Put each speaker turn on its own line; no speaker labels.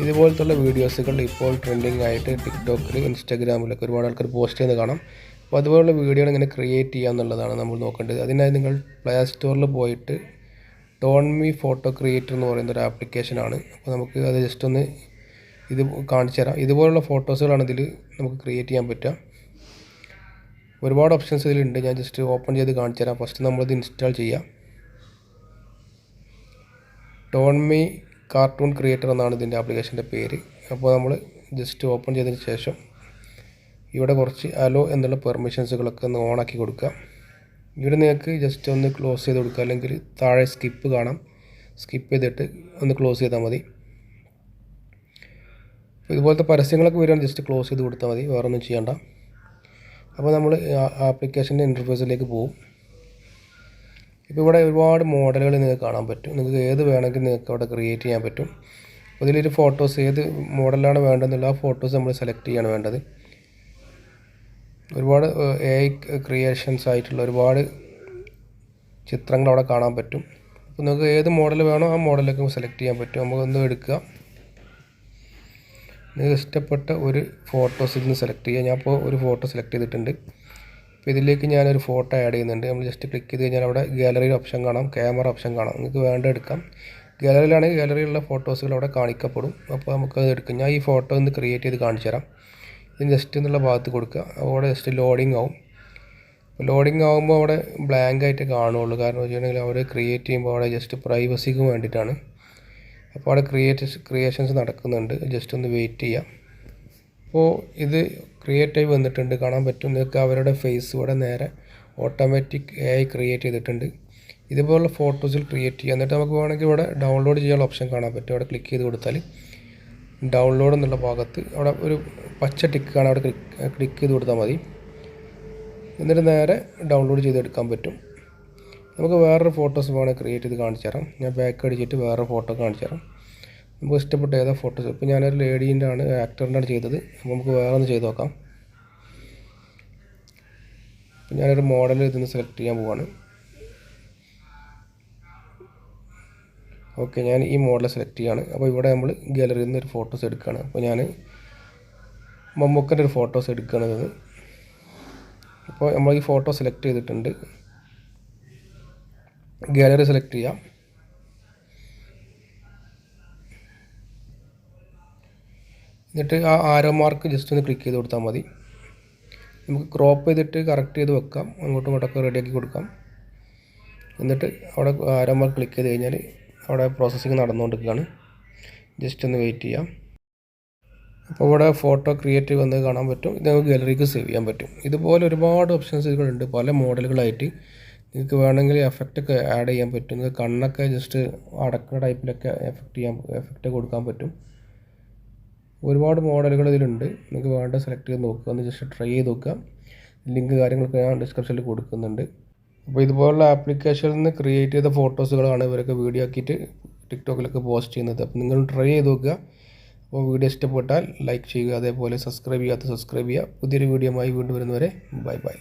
ഇതുപോലത്തുള്ള വീഡിയോസുകൾ ഇപ്പോൾ ട്രെൻഡിങ് ആയിട്ട് ടിക്ടോക്കിൽ, ഇൻസ്റ്റാഗ്രാമിലൊക്കെ ഒരുപാട് ആൾക്കാർ പോസ്റ്റ് ചെയ്യുന്നത് കാണാം. അപ്പോൾ അതുപോലുള്ള വീഡിയോകൾ എങ്ങനെ ക്രിയേറ്റ് ചെയ്യുക എന്നുള്ളതാണ് നമ്മൾ നോക്കേണ്ടത്. അതിനായി നിങ്ങൾ പ്ലേ സ്റ്റോറിൽ പോയിട്ട് ടോൺ മീ ഫോട്ടോ ക്രിയേറ്റർ എന്ന് പറയുന്ന ഒരു ആപ്ലിക്കേഷനാണ്. അപ്പോൾ നമുക്ക് അത് ജസ്റ്റ് ഒന്ന് ഇത് കാണിച്ചു തരാം. ഇതുപോലുള്ള ഫോട്ടോസുകളാണ് ഇതിൽ നമുക്ക് ക്രിയേറ്റ് ചെയ്യാൻ പറ്റുക. ഒരുപാട് ഓപ്ഷൻസ് ഇതിലുണ്ട്. ഞാൻ ജസ്റ്റ് ഓപ്പൺ ചെയ്ത് കാണിച്ചു തരാം. ഫസ്റ്റ് നമ്മളിത് ഇൻസ്റ്റാൾ ചെയ്യാം. ടോൺ മീ കാർട്ടൂൺ ക്രിയേറ്റർ എന്നാണ് ഇതിൻ്റെ ആപ്ലിക്കേഷൻ്റെ പേര്. അപ്പോൾ നമ്മൾ ജസ്റ്റ് ഓപ്പൺ ചെയ്തതിന് ശേഷം ഇവിടെ കുറച്ച് അലോ എന്നുള്ള പെർമിഷൻസുകളൊക്കെ ഒന്ന് ഓണാക്കി കൊടുക്കുക. ഇവിടെ നിങ്ങൾക്ക് ജസ്റ്റ് ഒന്ന് ക്ലോസ് ചെയ്ത് കൊടുക്കുക, അല്ലെങ്കിൽ താഴെ സ്കിപ്പ് കാണാം. സ്കിപ്പ് ചെയ്തിട്ട് ഒന്ന് ക്ലോസ് ചെയ്താൽ മതി. ഇതുപോലത്തെ പരസ്യങ്ങളൊക്കെ വരികയാണ്, ജസ്റ്റ് ക്ലോസ് ചെയ്ത് കൊടുത്താൽ മതി, വേറെ ഒന്നും ചെയ്യണ്ട. അപ്പോൾ നമ്മൾ ആപ്ലിക്കേഷൻ്റെ ഇൻ്റർഫേസിലേക്ക് പോകും. ഇപ്പോൾ ഇവിടെ ഒരുപാട് മോഡലുകൾ നിങ്ങൾക്ക് കാണാൻ പറ്റും. നിങ്ങൾക്ക് ഏത് വേണമെങ്കിൽ നിങ്ങൾക്ക് അവിടെ ക്രിയേറ്റ് ചെയ്യാൻ പറ്റും. അപ്പോൾ ഇതിലൊരു ഫോട്ടോസ് ഏത് മോഡലാണ് വേണ്ടതെന്നുള്ള ആ ഫോട്ടോസ് നമ്മൾ സെലക്ട് ചെയ്യാണ് വേണ്ടത്. ഒരുപാട് AI ക്രിയേഷൻസ് ആയിട്ടുള്ള ഒരുപാട് ചിത്രങ്ങൾ അവിടെ കാണാൻ പറ്റും. അപ്പോൾ നിങ്ങൾക്ക് ഏത് മോഡൽ വേണോ ആ മോഡലൊക്കെ സെലക്ട് ചെയ്യാൻ പറ്റും. നമുക്കൊന്ന് എടുക്കുക, നിങ്ങൾക്ക് ഇഷ്ടപ്പെട്ട ഒരു ഫോട്ടോസ് ഇതിൽ നിന്ന് സെലക്ട് ചെയ്യുക. ഞാൻ ഇപ്പോൾ ഒരു ഫോട്ടോ സെലക്ട് ചെയ്തിട്ടുണ്ട്. അപ്പോൾ ഇതിലേക്ക് ഞാനൊരു ഫോട്ടോ ആഡ് ചെയ്യുന്നുണ്ട്. നമ്മൾ ജസ്റ്റ് ക്ലിക്ക് ചെയ്ത് കഴിഞ്ഞാൽ അവിടെ ഗാലറിയിൽ ഓപ്ഷൻ കാണാം, ക്യാമറ ഓപ്ഷൻ കാണാം. നിങ്ങൾക്ക് വേണ്ട എടുക്കാം. ഗാലറിയിലാണെങ്കിൽ ഗാലറിയിലുള്ള ഫോട്ടോസുകൾ അവിടെ കാണിക്കപ്പെടും. അപ്പോൾ നമുക്കത് എടുക്കാം. ഞാൻ ഈ ഫോട്ടോ ഒന്ന് ക്രിയേറ്റ് ചെയ്ത് കാണിച്ചു തരാം. ഇതിന് ജസ്റ്റ് എന്നുള്ള ഭാഗത്ത് കൊടുക്കുക. അവിടെ ജസ്റ്റ് ലോഡിങ് ആവും. അപ്പോൾ ലോഡിങ് ആകുമ്പോൾ അവിടെ ബ്ലാങ്ക് ആയിട്ട് കാണുള്ളൂ. കാരണം വെച്ചിട്ടുണ്ടെങ്കിൽ അവർ ക്രിയേറ്റ് ചെയ്യുമ്പോൾ അവിടെ ജസ്റ്റ് പ്രൈവസിക്ക് വേണ്ടിയിട്ടാണ്. അപ്പോൾ അവിടെ ക്രിയേഷൻസ് നടക്കുന്നുണ്ട്. ജസ്റ്റ് ഒന്ന് വെയിറ്റ് ചെയ്യാം. അപ്പോൾ ഇത് ക്രിയേറ്റ് ആയി വന്നിട്ടുണ്ട്, കാണാൻ പറ്റും നിങ്ങൾക്ക്. അവരുടെ ഫേസ് ഇവിടെ നേരെ ഓട്ടോമാറ്റിക് AI ക്രിയേറ്റ് ചെയ്തിട്ടുണ്ട്. ഇതുപോലുള്ള ഫോട്ടോസിൽ ക്രിയേറ്റ് ചെയ്യുക. എന്നിട്ട് നമുക്ക് വേണമെങ്കിൽ ഇവിടെ ഡൗൺലോഡ് ചെയ്യാനുള്ള ഓപ്ഷൻ കാണാൻ പറ്റും. അവിടെ ക്ലിക്ക് ചെയ്ത് കൊടുത്താൽ ഡൗൺലോഡ് എന്നുള്ള ഭാഗത്ത് അവിടെ ഒരു പച്ച ടിക്ക് കാണാൻ, അവിടെ ക്ലിക്ക് ചെയ്ത് കൊടുത്താൽ മതി. എന്നിട്ട് നേരെ ഡൗൺലോഡ് ചെയ്തെടുക്കാൻ പറ്റും. നമുക്ക് വേറൊരു ഫോട്ടോസ് വേണമെങ്കിൽ ക്രിയേറ്റ് ചെയ്ത് കാണിച്ചു തരാം. ഞാൻ ബാക്ക് അടിച്ചിട്ട് വേറെ ഫോട്ടോ കാണിച്ചു തരാം. നമുക്ക് ഇഷ്ടപ്പെട്ട ഏതാ ഫോട്ടോസ്. ഇപ്പോൾ ഞാനൊരു ലേഡീൻ്റെ ആണ്, ആക്ടറിൻ്റെ ആണ് ചെയ്തത്. അപ്പോൾ നമുക്ക് വേറെ ഒന്ന് ചെയ്ത് നോക്കാം. അപ്പോൾ ഞാനൊരു മോഡൽ ഇതിന് സെലക്ട് ചെയ്യാൻ പോവാണ്. ഓക്കെ, ഞാൻ ഈ മോഡൽ സെലക്ട് ചെയ്യാണ്. അപ്പോൾ ഇവിടെ നമ്മൾ ഗാലറിയിൽ നിന്ന് ഒരു ഫോട്ടോസ് എടുക്കുകയാണ്. അപ്പോൾ ഞാൻ മമ്മൂക്കൻ്റെ ഒരു ഫോട്ടോസ് എടുക്കുകയാണ്. അപ്പോൾ നമ്മൾ ഈ ഫോട്ടോ സെലക്ട് ചെയ്തിട്ടുണ്ട്. ഗാലറി സെലക്ട് ചെയ്യാം. എന്നിട്ട് ആ ആരോ മാർക്ക് ജസ്റ്റ് ഒന്ന് ക്ലിക്ക് ചെയ്ത് കൊടുത്താൽ മതി. നമുക്ക് ക്രോപ്പ് ചെയ്തിട്ട് കറക്റ്റ് ചെയ്ത് വെക്കാം, അങ്ങോട്ടും ഇങ്ങോട്ടൊക്കെ റെഡിയാക്കി കൊടുക്കാം. എന്നിട്ട് അവിടെ ആരോ മാർക്ക് ക്ലിക്ക് ചെയ്ത് കഴിഞ്ഞാൽ അവിടെ പ്രോസസ്സിങ് നടന്നുകൊണ്ടിരിക്കുകയാണ്. ജസ്റ്റ് ഒന്ന് വെയിറ്റ് ചെയ്യാം. അപ്പോൾ ഇവിടെ ഫോട്ടോ ക്രിയേറ്റ് വന്നത് കാണാൻ പറ്റും. ഇത് നമുക്ക് ഗാലറിക്ക് സേവ് ചെയ്യാൻ പറ്റും. ഇതുപോലെ ഒരുപാട് ഓപ്ഷൻസുകളുണ്ട്, പല മോഡലുകളായിട്ട്. നിങ്ങൾക്ക് വേണമെങ്കിൽ എഫക്റ്റൊക്കെ ആഡ് ചെയ്യാൻ പറ്റും. നിങ്ങൾക്ക് കണ്ണൊക്കെ ജസ്റ്റ് അടക്കുന്ന ടൈപ്പിലൊക്കെ എഫക്റ്റ് കൊടുക്കാൻ പറ്റും. ഒരുപാട് മോഡലുകൾ ഇതിലുണ്ട്. നിങ്ങൾക്ക് വേണ്ട സെലക്ട് ചെയ്ത് നോക്കുക, ഒന്ന് ജസ്റ്റ് ട്രൈ ചെയ്ത് നോക്കുക. ലിങ്ക് കാര്യങ്ങളൊക്കെ ഞാൻ ഡിസ്ക്രിപ്ഷനിൽ കൊടുക്കുന്നുണ്ട്. അപ്പോൾ ഇതുപോലുള്ള ആപ്ലിക്കേഷനിൽ നിന്ന് ക്രിയേറ്റ് ചെയ്ത ഫോട്ടോസുകളാണ് ഇവരൊക്കെ വീഡിയോ ആക്കിയിട്ട് ടിക്ടോക്കിലൊക്കെ പോസ്റ്റ് ചെയ്യുന്നത്. അപ്പോൾ നിങ്ങൾ ട്രൈ ചെയ്ത് നോക്കുക. അപ്പോൾ വീഡിയോ ഇഷ്ടപ്പെട്ടാൽ ലൈക്ക് ചെയ്യുക, അതേപോലെ സബ്സ്ക്രൈബ് ചെയ്യാത്ത സബ്സ്ക്രൈബ് ചെയ്യുക. പുതിയൊരു വീഡിയോയുമായി വീണ്ടും വരുന്നവരെ ബൈ ബൈ.